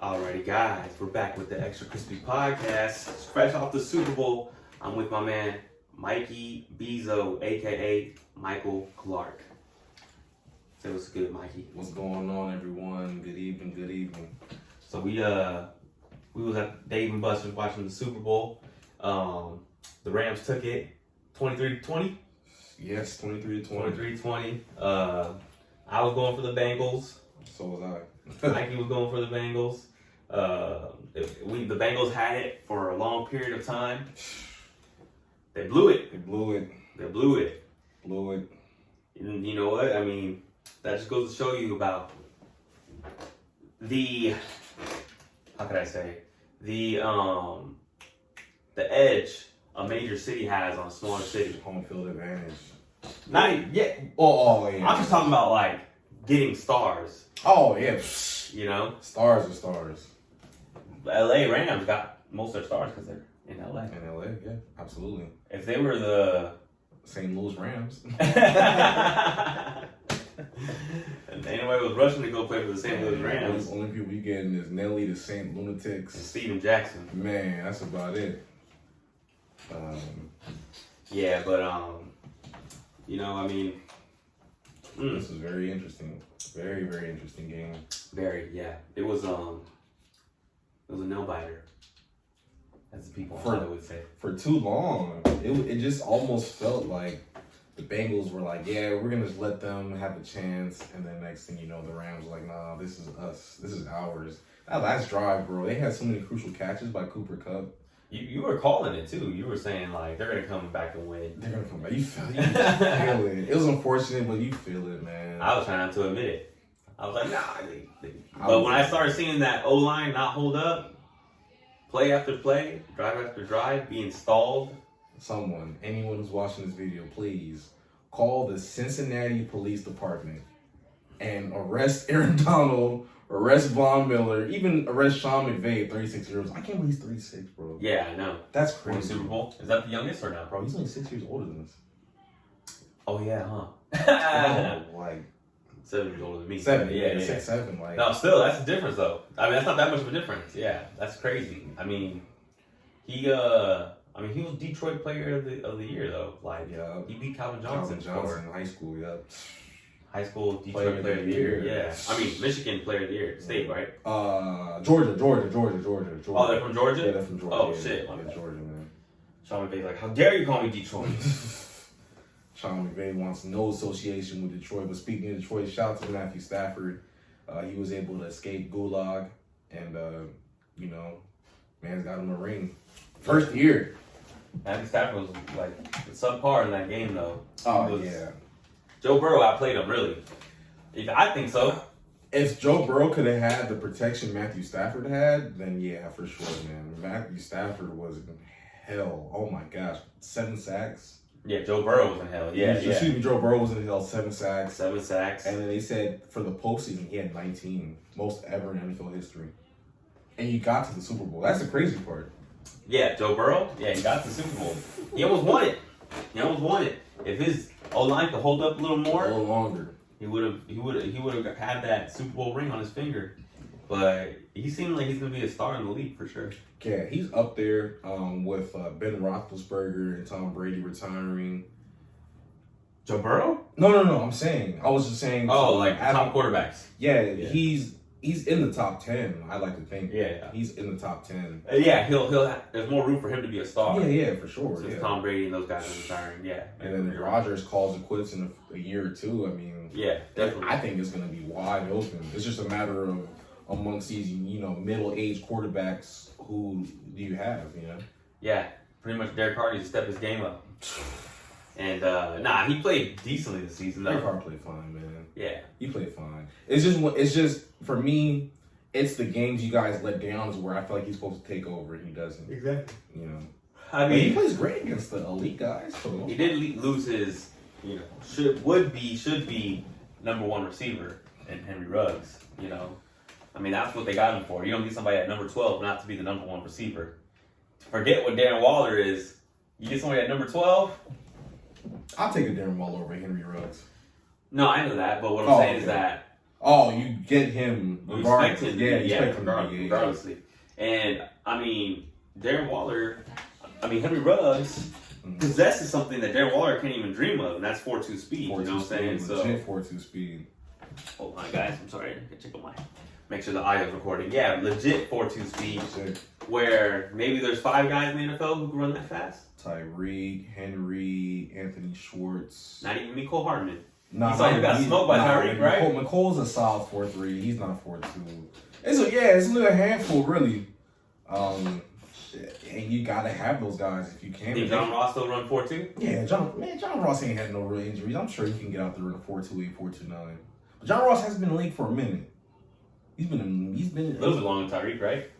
Alrighty, guys, we're back with the Extra Crispy podcast. Fresh off the Super Bowl, I'm with my man MikeyBeezoo, aka Michael Clark. Say what's good, Mikey. What's going on, everyone? Good evening. Good evening. So we was at Dave & Buster's watching the Super Bowl. The Rams took it 23-20. Yes, 23-20. 23-20. I was going for the Bengals. So was I. Mikey was going for the Bengals. The Bengals had it for a long period of time. They blew it. And you know what? I mean, that just goes to show you about the edge a major city has on a smaller city. Home field advantage. Not even yet. Oh yeah. I'm just talking about like getting stars. Oh yeah. You know, Stars are stars. LA Rams got most of their stars because they're in LA. In LA, yeah, absolutely. If they were the St. Louis Rams. and anybody was rushing to go play for the St. Louis Rams. The only people you getting is Nelly, the St. Lunatics, And Steven Jackson. Man, that's about it. Yeah, but you know, I mean, This is very interesting. Very, very interesting game. very, yeah. It was a nail biter, as the people in Hollywood would say. For too long, it just almost felt like the Bengals were like, yeah, we're gonna just let them have a chance, and then next thing you know, the Rams were like, nah, this is us, this is ours. That last drive, bro, they had so many crucial catches by Cooper Kupp. You were calling it too. You were saying like they're gonna come back and win. They're gonna come back. You feel it. It was unfortunate, but you feel it, man. I was trying not to admit it. I was like, nah. But when I started seeing that O-line not hold up, play after play, drive after drive, being stalled. Anyone who's watching this video, please call the Cincinnati Police Department and arrest Aaron Donald, arrest Von Miller, even arrest Sean McVay, 36 years old. I can't believe he's 36, bro. Yeah, I know. That's Won crazy. Super Bowl. Is that the youngest or not? Bro, he's only 6 years older than us. Oh yeah, huh? Like 7 years older than me. 7, Yeah. 6, 7. Like No, still, that's a difference though. I mean, that's not that much of a difference. Yeah, that's crazy. I mean, he was Detroit Player of the Year though. Like, yeah, he beat Calvin Johnson in high school. Yeah, high school Detroit Player of the Year. Yeah, I mean Michigan Player of the Year, state, right? Georgia. Oh, they're from Georgia. Yeah, they're from Georgia. Oh yeah, shit, yeah, Georgia, man. Sean McVay's like, how dare you call me Detroit? Sean McVay wants no association with Detroit. But speaking of Detroit, shout out to Matthew Stafford. He was able to escape Gulag, and you know, man's got him a ring. First year. Matthew Stafford was like subpar in that game though. Yeah. Joe Burrow outplayed him really. I think so. If Joe Burrow could have had the protection Matthew Stafford had, then yeah, for sure, man. Matthew Stafford was in hell. Oh my gosh, 7 sacks. Yeah, Joe Burrow was in hell. Yeah. Excuse me, Joe Burrow was in hell, 7 sacks. 7 sacks. And then they said for the postseason, he had 19, most ever in NFL history. And you got to the Super Bowl. That's the crazy part. Yeah, Joe Burrow. Yeah, he got to the Super Bowl. He almost won it. If his O-line could hold up a little more, A little longer. he would have had that Super Bowl ring on his finger. But he seemed like he's gonna be a star in the league for sure. Yeah, he's up there with Ben Roethlisberger and Tom Brady retiring. Joe Burrow? No. I was just saying. Oh, like top quarterbacks. Yeah, he's in the top 10. I like to think. Yeah. He's in the top 10. Yeah, there's more room for him to be a star. Yeah, for sure. Since Tom Brady and those guys are retiring. Yeah. And then if Rodgers calls it quits in a year or two, I mean, yeah, definitely. I think it's going to be wide open. It's just a matter of amongst these, middle-aged quarterbacks, who do you have, Yeah, pretty much Derek Carr needs to step his game up. And he played decently this season though. Derek Carr played fine, man. Yeah, he played fine. It's just for me, it's the games you guys let down is where I feel like he's supposed to take over and he doesn't. Exactly. I mean, he plays great against the elite guys. He did lose his, should be number 1 receiver in Henry Ruggs. I mean, that's what they got him for. You don't need somebody at number 12 not to be the number 1 receiver. Forget what Darren Waller is. You get somebody at number 12. I'll take a Darren Waller over Henry Ruggs. No, I know that, but what I'm saying is that Oh, you get him You expect him to Yeah, be, you expect him to be. regardlessly. And I mean, Darren Waller, Henry Ruggs possesses something that Darren Waller can't even dream of, and that's 4.2 speed. You know what I'm saying? Legit 4.2 speed. Hold on, guys. I'm sorry. I gotta check on make sure the audio's recording. Yeah, legit 4.2 speed. Legit. Where maybe there's 5 guys in the NFL who can run that fast. Tyreek, Henry, Anthony Schwartz. Not even Mecole Hardman. Nah, he got smoked by Tyreek, right? McColl's a solid 4.3. He's not a 4.2. It's a little handful, really. And you gotta have those guys if you can. Think John Ross still run 4.2? Yeah, John Ross ain't had no real injuries. I'm sure he can get out there in a 4.28, 4.29. But John Ross has been in the league for a minute. He's been a little bit longer than Tyreek, right?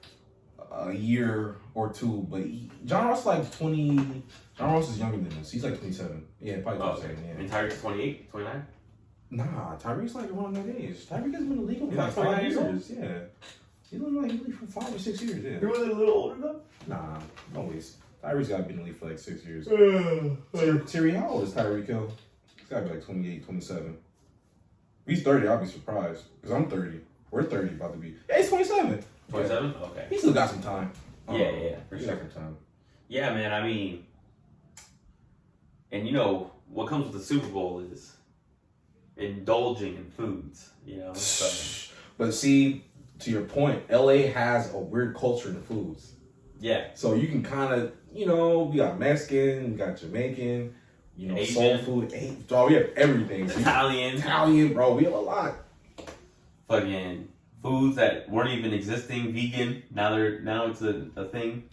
A year or two, but John Ross is like 20. John Ross is younger than us. He's like 27. Yeah, probably 27. Yeah. And Tyreek's 28, 29? Nah, Tyreek's like around that age. Tyreek has been in the league for He's like like 5 years old? years. Yeah. He's been like in the league for 5 or 6 years. Yeah. He was a little older though? Nah, always. Tyreek's got to be in the league for like 6 years. Terry, how old is Tyreek Hill? He's got to be like 28, 27. If he's 30, I'll be surprised. Because I'm 30. We're 30 about to be. Yeah, he's 27. 27? Okay. He still got some time. Yeah, for He's sure. got some time. Yeah, man, and what comes with the Super Bowl is indulging in foods, So. But see, to your point, LA has a weird culture in foods. Yeah. So you can kind of, we got Mexican, we got Jamaican, Asian. soul food. We have everything. So Italian, bro. We have a lot. Fucking foods that weren't even existing, vegan. Now it's a thing.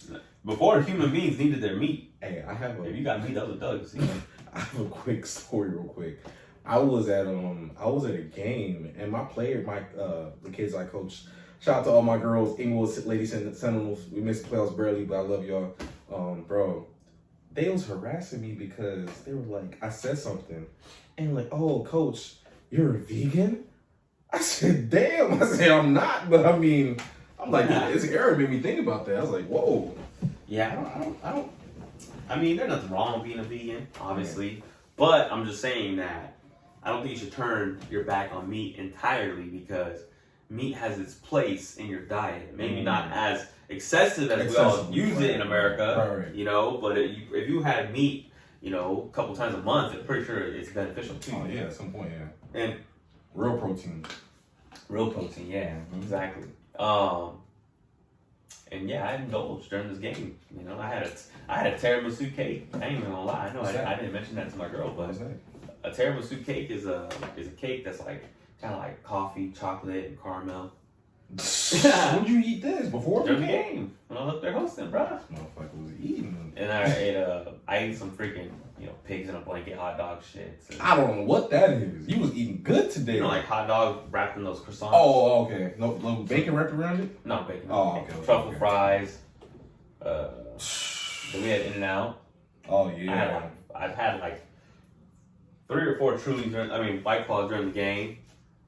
Before, human beings needed their meat. Hey, if you got meat, that was a dog. I have a quick story, real quick. I was at a game, and the kids I coach. Shout out to all my girls, Inglewood Lady Sentinels. We missed the playoffs barely, but I love y'all. Bro, they was harassing me because they were like, I said something, and like, oh, coach, you're a vegan? I said, damn. I said, I'm not, but I'm like, this era made me think about that. I was like, whoa. Yeah, there's nothing wrong with being a vegan, obviously, but I'm just saying that I don't think you should turn your back on meat entirely because meat has its place in your diet. Maybe not as excessive as we all use it in America, right. But if you had meat, a couple times a month, I'm pretty sure it's beneficial too. Oh, yeah, at some point, yeah. And real protein, yeah, exactly. And yeah, I indulged during this game. I had a tiramisu cake. I ain't even gonna lie. I know I didn't mention that to my girl, but a tiramisu cake is a cake that's like kind of like coffee, chocolate, and caramel. When you eat this before during the game? When I was up there hosting, bro. This motherfucker was eating. And I ate some freaking pigs in a blanket hot dog shit. I don't know what that is. You was eating good today. Like hot dog wrapped in those croissants. Oh, okay. No bacon wrapped around it? No bacon. Oh, okay. Truffle fries. Then we had In-N-Out. Oh, yeah. I've had like 3 or 4 White Claws during the game.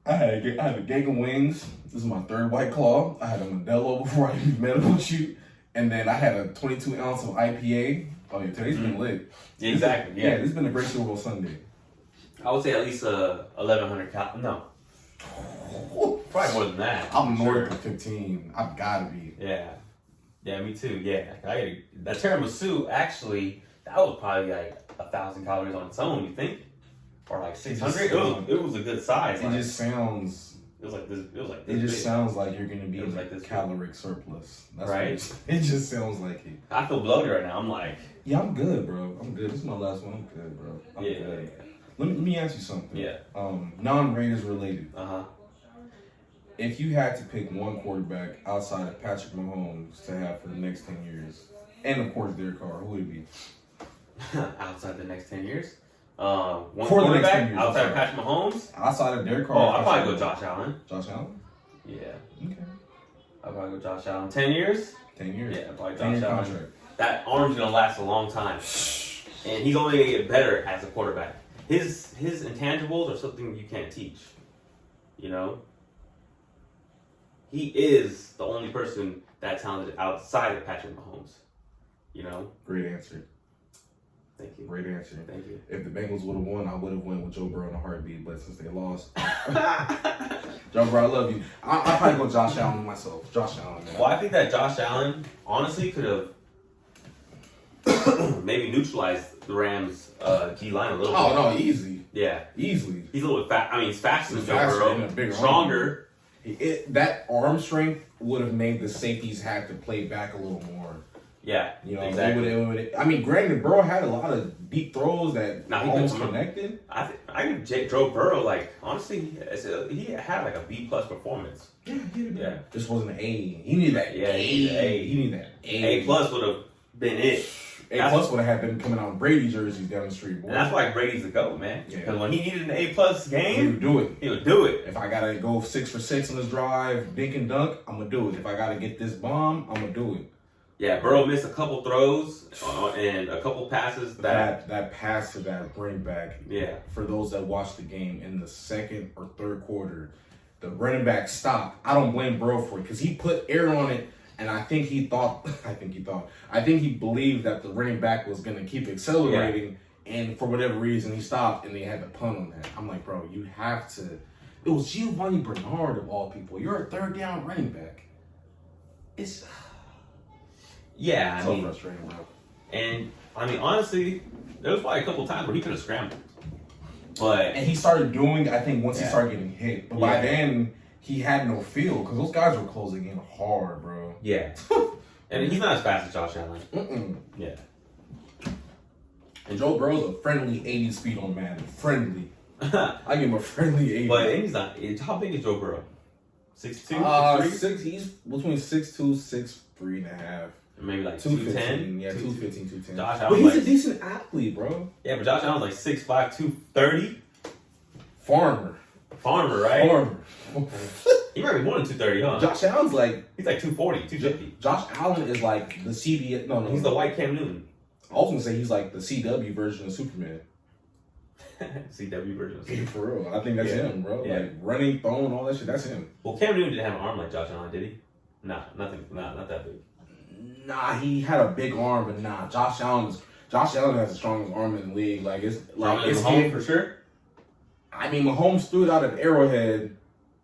I had a gang of wings. This is my 3rd White Claw. I had a Modelo before I even met about you. And then I had a 22 ounce of IPA. Oh, yeah, today's been lit. Yeah, exactly. Yeah, this has been a great Super Bowl Sunday. I would say at least 1,100 calories. No. Probably more than that. I'm north of 15. I've got to be. Yeah. Yeah, me too. Yeah. That tiramisu, actually, that was probably like 1,000 calories on its own, you think? Or like 600? It was a good size. It just sounds... It was like this. It just sounds like you're gonna be in like this caloric surplus. That's right. It just sounds like it. I feel bloated right now. I'm like, yeah, I'm good, bro. I'm good. This is my last one. I'm good, bro. I'm good. Let me ask you something. Yeah. Non-Raiders related. Uh-huh. If you had to pick one quarterback outside of Patrick Mahomes to have for the next 10 years, and of course Derek Carr, who would it be? Outside the next 10 years? One quarterback outside of Patrick Mahomes? Outside of Derek Carr. Oh, I'd probably go Josh Allen. Josh Allen? Yeah. Okay. I'd probably go Josh Allen. 10 years? 10 years. Yeah, probably Josh Allen. Contract. That arm's gonna last a long time. And he's only gonna get better as a quarterback. His intangibles are something you can't teach. He is the only person that talented outside of Patrick Mahomes. Great answer. Thank you. Great answer. Thank you. If the Bengals would have won, I would have went with Joe Burrow in a heartbeat. But since they lost, Joe Burrow, I love you. I'll probably go Josh Allen myself. Josh Allen, man. Well, I think that Josh Allen honestly could have maybe neutralized the Rams' D line a little bit. Oh no, easy. Yeah, Easily. he's a little bit fast. I mean, he's faster than Joe Faster Burrow. and a bigger Stronger. That arm strength would have made the safeties have to play back a little more. Yeah, You know, exactly. I mean, granted, Burrow had a lot of deep throws that Nah, he almost couldn't- connected. I give Joe Burrow, like, honestly, he had like a B plus performance. Yeah. This wasn't an A. He needed that Yeah, A. he needed A. He needed that A plus would have been it. A plus would have been coming out in Brady jerseys down the street, boy. And that's why Brady's the GOAT, man. Yeah. Because when he needed an A plus He game, would do it. he would do it. If I gotta go 6 for 6 on this drive, dink and dunk, I'm gonna do it. If I gotta get this bomb, I'm gonna do it. Yeah, Burrow missed a couple throws and a couple passes That pass to that running back. Yeah. For those that watched the game in the second or third quarter, the running back stopped. I don't blame Burrow for it because he put air on it, and I think he believed that the running back was gonna keep accelerating, and for whatever reason he stopped, and they had to punt on that. I'm like, bro, you have to. It was Giovanni Bernard of all people. You're a third down running back. It's Yeah, so frustrating, bro. And I mean, honestly, there was probably a couple times where he could have scrambled. But And he started doing, I think, once he Yeah. started getting hit. But by then, he had no feel because those guys were closing in hard, bro. yeah. And he's not as fast as Josh Allen. Mm-mm. Yeah. And Joe Burrow's a friendly 80 speed on Madden. Friendly. I give him a friendly 80. But he's not. How big is Joe Burrow? 6'2", 6'3"? He's between 6'2", 6'3 and a half. Maybe like 215. 210. Yeah, 215, 210. Josh But Allen's he's like, a decent athlete, bro. yeah, but Josh Allen's like 6'5", 230. Farmer. Farmer, right? Farmer. He might be more than 230, huh? Josh Allen's like, He's like 240, 250. Josh Allen is like the CB. No, He's the white Cam Newton. I was gonna say he's like the CW version of Superman. CW version. Yeah, for real. I think that's him, bro. Yeah. Like running, throwing, all that shit. That's him. Well, Cam Newton didn't have an arm like Josh Allen, did he? Nah, nothing. Nah, not that big. Nah, he had a big arm, but nah. Josh Allen has the strongest arm in the league. Like it's like it's home him for sure. I mean, Mahomes threw it out of Arrowhead,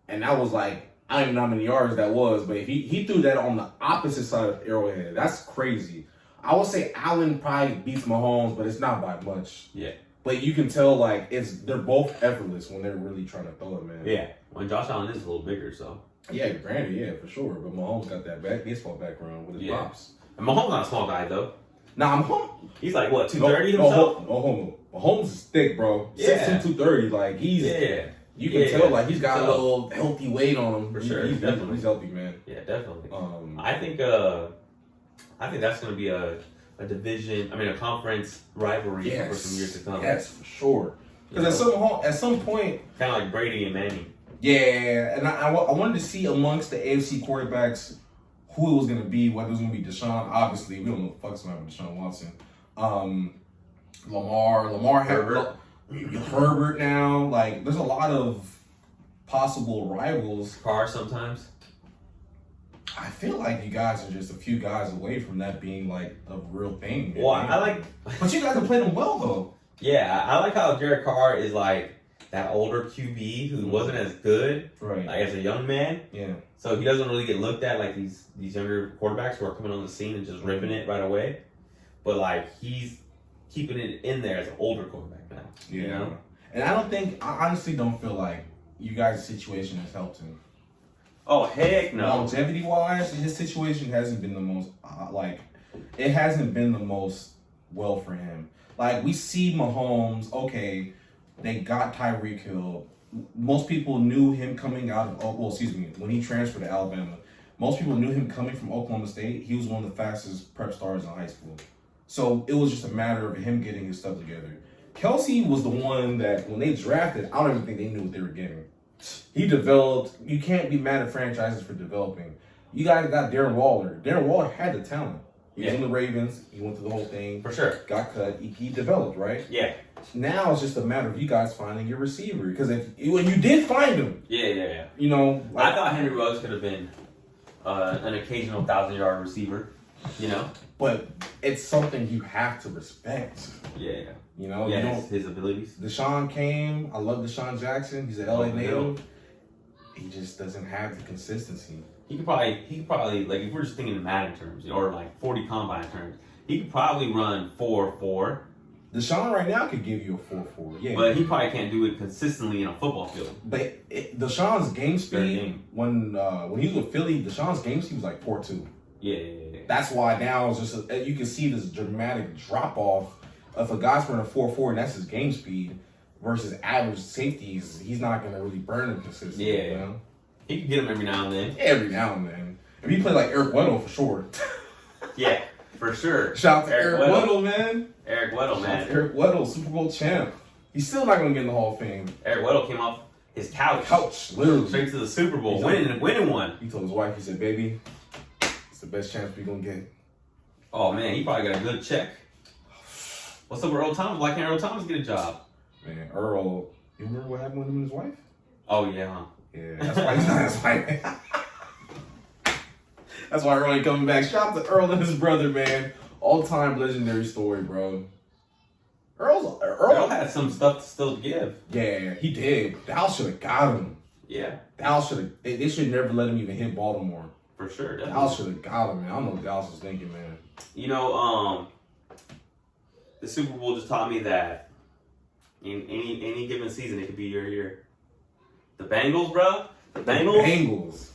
and that was like I don't even know how many yards that was, but if he threw that on the opposite side of Arrowhead, that's crazy. I would say Allen probably beats Mahomes, but it's not by much. Yeah. But you can tell like they're both effortless when they're really trying to throw it, man. Yeah. When Josh Allen is a little bigger, so. Yeah, granted, yeah, for sure. But Mahomes got that baseball background with his pops. And Mahomes not a small guy though. Nah, Mahomes. He's like what, 230 himself? No, Mahomes is thick, bro. Yeah. 6'2", 230. Like he's. Yeah. You can tell like he's got a little healthy weight on him. For sure, He's definitely. He's healthy, man. Yeah, definitely. I I think that's gonna be a conference rivalry for some years to come. Yes, for sure. Because at some point, kind of like Brady and Manning. yeah, and I wanted to see amongst the AFC quarterbacks who it was going to be, whether it was going to be Deshaun. Obviously, we don't know what the fuck's going to happen with Deshaun Watson. Lamar Herbert now. Like, there's a lot of possible rivals. Carr sometimes. I feel like you guys are just a few guys away from that being like a real thing. Well, I like. But you guys have played them well, though. Yeah, I like how Derek Carr is like that older QB who wasn't as good, Right. like as a young man. Yeah. So he doesn't really get looked at like these younger quarterbacks who are coming on the scene and just ripping it right away. But like he's keeping it in there as an older quarterback now. Yeah. You know? And I honestly don't feel like you guys' situation has helped him. Oh heck no! Longevity wise, his situation hasn't been the most it hasn't been the most well for him. Like we see Mahomes, okay, they got Tyreek Hill. Most people knew him coming out of when he transferred to Alabama. Most people knew him coming from Oklahoma State. He was one of the fastest prep stars in high school. So it was just a matter of him getting his stuff together. Kelsey was the one that when they drafted, I don't even think they knew what they were getting. He developed. You can't be mad at franchises for developing. You guys got Darren Waller. Darren Waller had the talent. He was in the Ravens. He went through the whole thing. For sure. Got cut. He developed, right? Yeah. Now it's just a matter of you guys finding your receiver. Because when you did find him. Yeah. You know. I thought Henry Ruggs could have been an occasional 1,000-yard receiver. You know. But it's something you have to respect. Yeah. You know, yeah, his abilities. Deshaun came. I love Deshaun Jackson. He's an LA native. He just doesn't have the consistency. He could probably like if we're just thinking in Madden terms or like 40 combine terms, he could probably run 4.4. Deshaun right now could give you a 4.4. Yeah, but he probably can't do it consistently in a football field. But Deshaun's game speed when he was with Philly, Deshaun's game speed was like 4.2. Yeah. That's why now it's just you can see this dramatic drop off. If a guy's running 4.4 and that's his game speed versus average safeties, he's not gonna really burn him consistently. Yeah, you know? He can get him every now and then. Every now and then. If he play like Eric Weddle for sure. Yeah, for sure. Shout out to Eric Weddle, man. Eric Weddle, man. Eric Weddle, Super Bowl champ. He's still not gonna get in the Hall of Fame. Eric Weddle came off his couch, literally, straight to the Super Bowl, winning one. He told his wife, he said, "Baby, it's the best chance we gonna get." Oh man, he probably got a good check. What's up with Earl Thomas? Why can't Earl Thomas get a job? Man, Earl, you remember what happened with him and his wife? Oh yeah, huh? Yeah, that's why he's not. That's why Earl ain't coming back. Shout out to Earl and his brother, man. All-time legendary story, bro. Earl had some stuff to still give. Yeah, he did. Dallas should have got him. Yeah. Dallas should have. They should never let him even hit Baltimore. For sure. Definitely. Dallas should have got him, man. I don't know what Dallas was thinking, man. You know, the Super Bowl just taught me that in any given season, it could be your year. The Bengals, bro. The Bengals.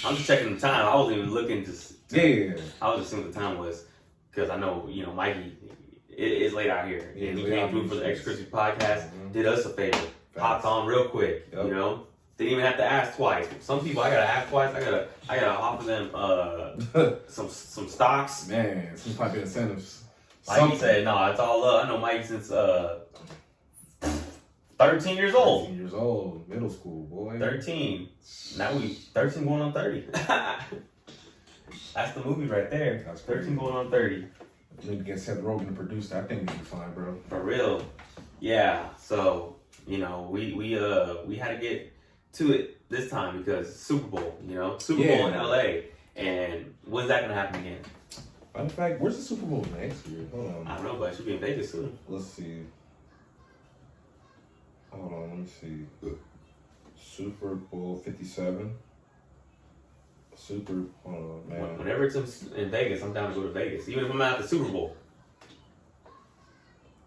I'm just checking the time. I wasn't even looking to. Yeah. I was just seeing what the time was because I know Mikey. It's late out here, and he came through for the XXTRA podcast. Mm-hmm. Did us a favor. Hopped on real quick. Yep. You know, didn't even have to ask twice. Some people I gotta ask twice. I gotta offer them some stocks. Man, some type of incentives. Mikey said, "No, it's all love." I know Mikey since 13 years old. 13 years old, middle school, boy. 13. Now we 13 going on 30. That's the movie right there. That's 13 going on 30. Need to get Seth Rogen to produce that. I think we'd be fine, bro. For real. Yeah. So, we had to get to it this time because Super Bowl, Super Bowl in LA. And when's that gonna happen again? In fact, where's the Super Bowl next year? Hold on. I don't know, but it should be in Vegas soon. Let's see. Hold on, let me see. Super Bowl 57. Hold on, man. Whenever it's in Vegas, I'm down to go to Vegas. Even if I'm at the Super Bowl.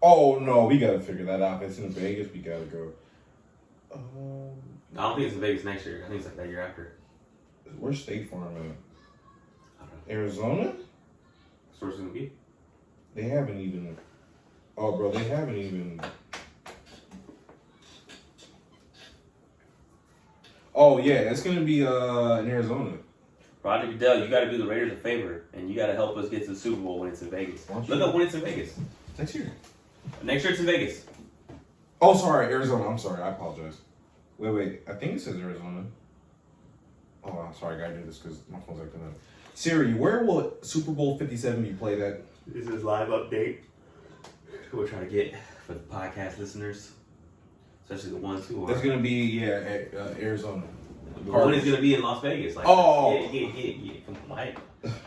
Oh, no, we gotta figure that out. If it's in Vegas, we gotta go. I don't think it's in Vegas next year. I think it's like that year after. Where's State Farm at? I don't know. Arizona? That's where it's gonna be. They haven't even. Oh, bro, they haven't even. Oh yeah, it's gonna be in Arizona. Roger Goodell, you gotta do the Raiders a favor, and you gotta help us get to the Super Bowl when it's in Vegas. Look up when it's in Vegas. Next year. Next year it's in Vegas. Oh, sorry, Arizona. I'm sorry, I apologize. Wait. I think it says Arizona. Oh, I'm sorry, I gotta do this because my phone's acting up. Siri, where will Super Bowl 57 be played at? This is live update. We're trying to get for the podcast listeners, especially the ones who are. It's gonna be at Arizona. When it's gonna be in Las Vegas? Like, yeah. Come on, Mike.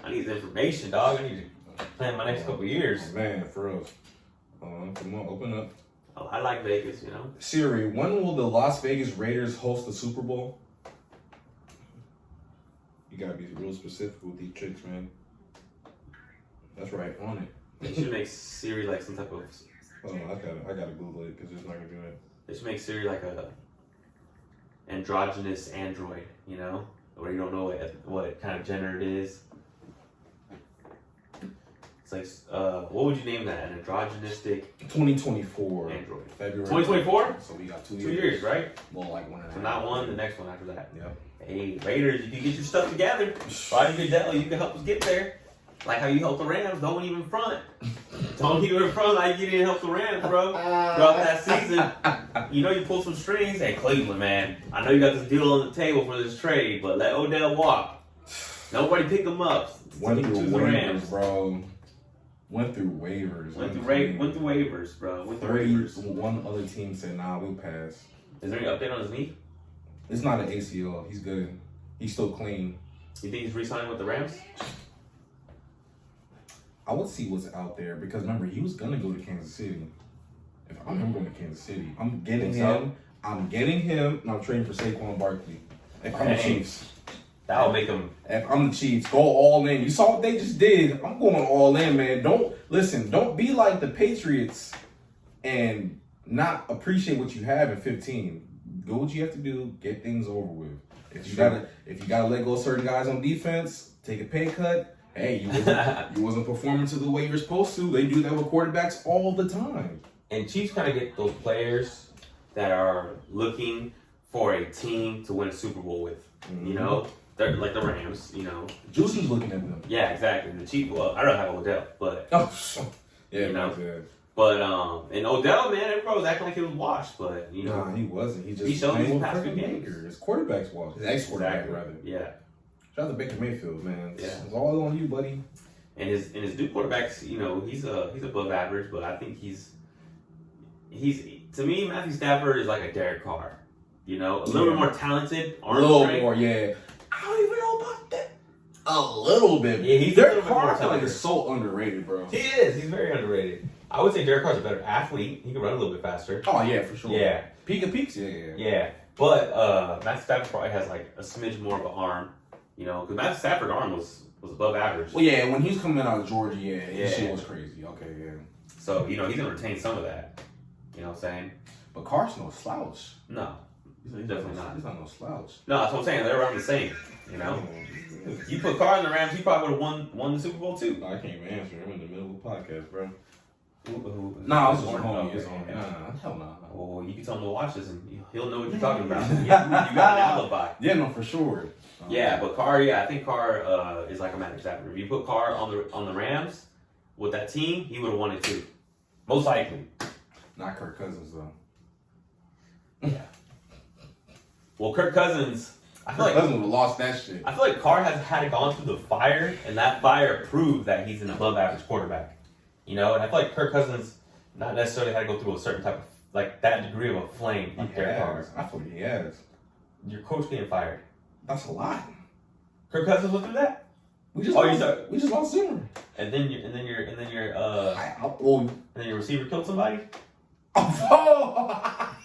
I need the information, dog. I need to plan my next couple years. Man, for real. Come on, open up. Oh, I like Vegas, Siri, when will the Las Vegas Raiders host the Super Bowl? You gotta be real specific with these tricks, man. That's right, on it. They should make Siri like some type of. Hold on, I gotta Google it because it's not gonna do it. They should make Siri like a androgynous android, where you don't know what kind of gender it is. It's like, what would you name that? An androgynistic 2024 android. February. 2024. So we got 2 years, right? Well, like 1.5. So not one, the next one after that. Yep. Hey, Raiders, you can get your stuff together. Roger Goodell, you can help us get there. Like how you helped the Rams, don't even front. Don't even front like you didn't help the Rams, bro. Throughout that season, you pulled some strings. Hey, Cleveland, man, I know you got this deal on the table for this trade, but let Odell walk. Nobody picked him up. Went through waivers, bro. Went through waivers. Went through waivers, bro. Went through waivers. One other team said, nah, we'll pass. Is there any update on his knee? It's not an ACL. He's good. He's still clean. You think he's re-signing with the Rams? I would see what's out there because remember he was gonna go to Kansas City. If I'm him going to Kansas City, I'm getting him. I'm getting him, and I'm trading for Saquon Barkley. If I'm the Chiefs, that'll make him. If I'm the Chiefs, go all in. You saw what they just did. I'm going all in, man. Don't be like the Patriots and not appreciate what you have in 15. Do what you have to do. Get things over with. If you gotta let go of certain guys on defense, take a pay cut. Hey, you wasn't performing to the way you're supposed to. They do that with quarterbacks all the time. And Chiefs kind of get those players that are looking for a team to win a Super Bowl with. Mm-hmm. You know, they're like the Rams. You know, Juicy's looking at them. Yeah, exactly. The Chiefs. Well, I don't have Odell, but yeah, you know. But and Odell, man, everybody was acting like he was washed, but you know, nah, he wasn't. He showed his past few games. His quarterback's washed. His ex-quarterback, rather. Yeah. Shout out to Baker Mayfield, man. Yeah, it's all on you, buddy. And his new quarterbacks, you know, he's above average, but I think he's to me, Matthew Stafford is like a Derek Carr. You know, a little bit more talented, a little more, yeah. I don't even know about that. A little bit. Yeah, he's Derek Carr. I feel like is so underrated, bro. He is. He's very underrated. I would say Derek Carr's a better athlete. He can run a little bit faster. Oh yeah, for sure. Yeah. Peak of peaks. Yeah. Yeah, but Matthew Stafford probably has like a smidge more of an arm. You know, because Matthew Stafford's arm was above average. Well, yeah, when he was coming out of Georgia, his shit was crazy. Okay, yeah. So, you know, he's going to retain some of that. You know what I'm saying? But Carr's no slouch. No. He's definitely not. He's not no slouch. No, that's what I'm saying. They're around the same. You know? You put Carr in the Rams, he probably would have won the Super Bowl too. I can't even answer him in the middle of the podcast, bro. Nah, I was just on you. Hell no. Well, you can tell him to watch this and he'll know what you're talking about. You got an alibi. Yeah, no, for sure. Yeah, but Carr, I think Carr is like a Matthew Stafford. If you put Carr on the Rams with that team, he would have won it too. Most likely. Not Kirk Cousins though. Yeah. Well, Kirk Cousins, I feel like Cousins would have lost that shit. I feel like Carr has had gone through the fire, and that fire proved that he's an above average quarterback. You know, and I feel like Kirk Cousins not necessarily had to go through a certain type of like that degree of a flame like Derek Carr. I feel like he has. Your coach getting fired. That's a lot. Kirk Cousins went through that. We just lost Zimmer. And then your receiver killed somebody. Oh.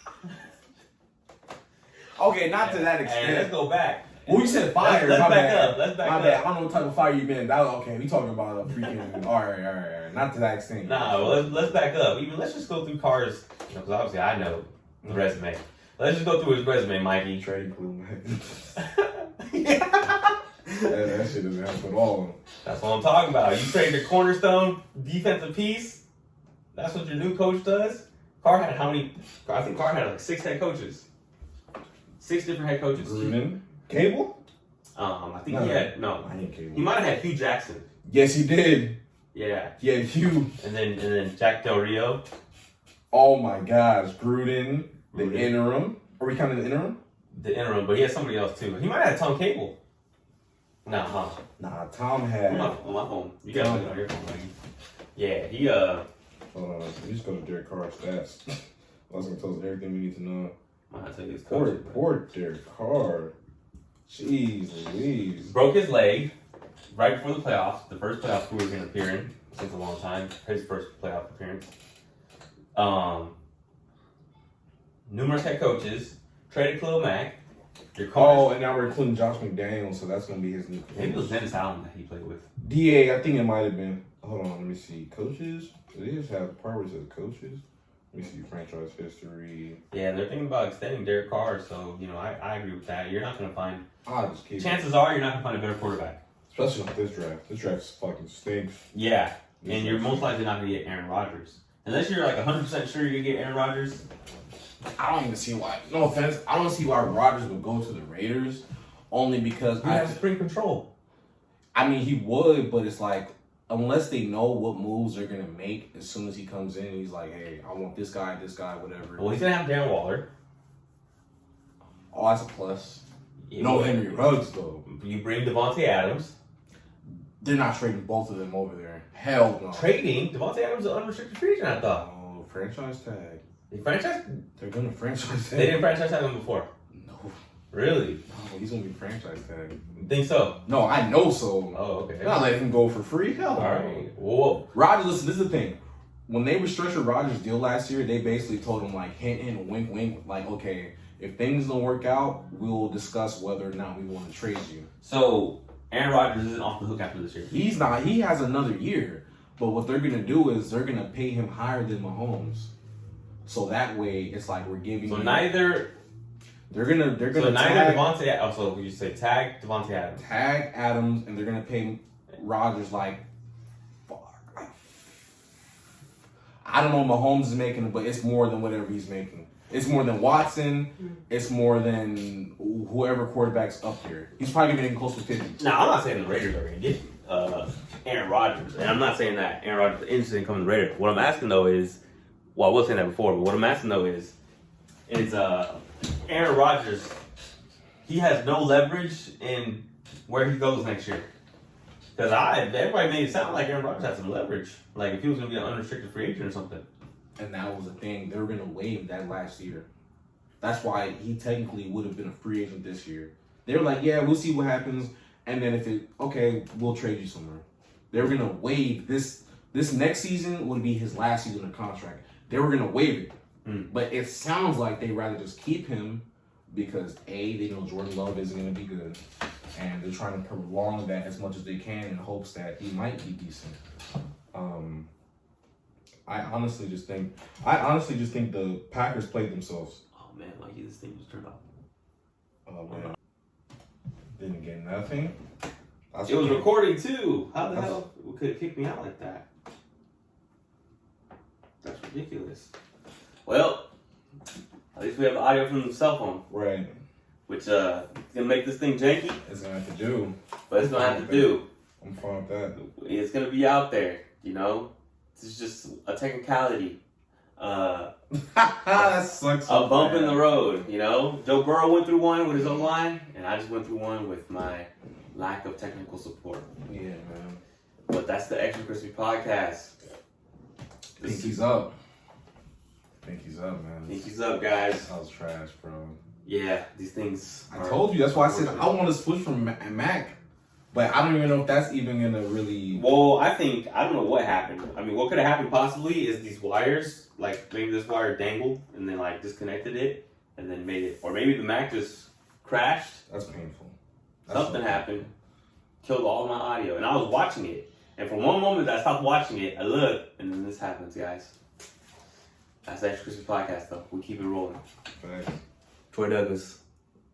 Okay, not to that extent. Hey, let's go back. Well, you said fire. Let's my back bad. up. Let's back my up. bad. I don't know what type of fire you been. Okay, we talking about a freaking. All right. Not to that extent. Nah, well, let's back up. Let's just go through Carr's, because obviously I know the resume. Let's just go through his resume, Mikey. Trading clue, man. That shit doesn't help at all. That's what I'm talking about. You trade your cornerstone defensive piece. That's what your new coach does. Carr had how many? I think Carr had like 6 head coaches. 6 different head coaches. Gruden? Cable? I think he had no. I ain't Cable. He might have had Hugh Jackson. Yes, he did. Yeah. He had Hugh. And then Jack Del Rio. Oh my gosh, Gruden. The interim. Are we counting the interim? The interim, but he had somebody else too. He might have had Tom Cable. Nah, Tom had. On my phone. You got it on your phone, buddy. Yeah, he Hold on, we just go to Derek Carr's stats. I was gonna tell us everything we need to know. Might tell you his Poor Derek Carr. Jeez Louise. Broke his leg right before the playoffs. The first playoff we were gonna appear in since a long time. His first playoff appearance. Numerous head coaches. Traded Khalil Mack. And now we're including Josh McDaniels, so that's gonna be his new coach. Maybe it was Dennis Allen that he played with. DA, I think it might have been. Hold on, let me see. Coaches? They just have the part where it says coaches. Let me see franchise history. Yeah, they're thinking about extending Derek Carr, so I agree with that. You're not gonna find. Chances are you're not gonna find a better quarterback. Especially with this draft. This draft fucking stinks. Yeah, and you're most likely not gonna get Aaron Rodgers unless you're like 100% sure you're gonna get Aaron Rodgers. I don't even see why. No offense, I don't see why Rodgers would go to the Raiders, only because he has supreme control. I mean, he would, but it's like unless they know what moves they're gonna make as soon as he comes in, he's like, hey, I want this guy, whatever. Well, he's gonna have Darren Waller. Oh, that's a plus. No Henry Ruggs though. You bring Devontae Adams. They're not trading both of them over there. Hell no. Trading Devontae Adams is an unrestricted free agent, I thought. Oh, franchise tag. They franchise? They're gonna franchise tag. They didn't franchise tag him before. No. Really? Oh, he's gonna be franchise tag. Think so? No, I know so. Oh, okay. They're not letting him go for free. Hell no. All right. Whoa. Rodgers, listen, this is the thing. When they restructured Rodgers' deal last year, they basically told him like hint, hint, wink, wink, like, okay, if things don't work out, we'll discuss whether or not we want to trade you. So Aaron Rodgers isn't off the hook after this year. He's not. He has another year. But what they're gonna do is they're gonna pay him higher than Mahomes. So that way, it's like we're giving. So you, neither. They're gonna. So neither tag, Devontae. Oh, so you say tag Devontae Adams. Tag Adams, and they're gonna pay Rodgers like. I don't know what Mahomes is making, but it's more than whatever he's making. It's more than Watson. It's more than whoever quarterback's up here. He's probably getting close to 50. Now, I'm not saying the Raiders are going to get Aaron Rodgers. And I'm not saying that Aaron Rodgers is interested in coming to the Raiders. What I'm asking, though, is... Well, I was saying that before, but what I'm asking, though, is Aaron Rodgers, he has no leverage in where he goes next year. Because everybody made it sound like Aaron Rodgers had some leverage. Like, if he was going to be an unrestricted free agent or something. And that was the thing. They were going to waive that last year. That's why he technically would have been a free agent this year. They were like, yeah, we'll see what happens. And then if we'll trade you somewhere. They were going to waive this. This next season would be his last season of contract. They were going to waive it. But it sounds like they'd rather just keep him because, A, they know Jordan Love isn't going to be good. And they're trying to prolong that as much as they can in hopes that he might be decent. I honestly just think the Packers played themselves. Oh, man, Mikey, this thing just turned off. Oh, man. Didn't get nothing. It was recording, too. How the hell could it kick me out like that? That's ridiculous. Well, at least we have the audio from the cell phone. Right. Which is going to make this thing janky. It's going to have to do. But it's going to have to do. I'm fine with that. It's going to be out there, you know? It's just a technicality. That sucks. A bump in the road, you know? Joe Burrow went through one with his own line, and I just went through one with my lack of technical support. Yeah, man. But that's the Extra Crispy Podcast. Pinky's up. Pinky's up, man. Pinky's up, guys. That was trash, bro. Yeah, these things. I told you. That's why I said I want to switch from Mac. But I don't even know if that's even going to really... Well, I don't know what happened. I mean, what could have happened possibly is these wires, like maybe this wire dangled and then like disconnected it and then made it. Or maybe the Mac just crashed. That's painful. Something happened. Killed all my audio. And I was watching it. And for one moment that I stopped watching it, I looked and then this happens, guys. That's the Extra Crispy Podcast, though. We keep it rolling. Thanks. Troy Douglas,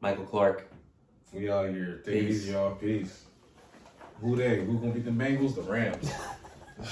Michael Clark. We out here. Take it easy, y'all. Peace. Who they? Who gonna beat the Bengals? The Rams.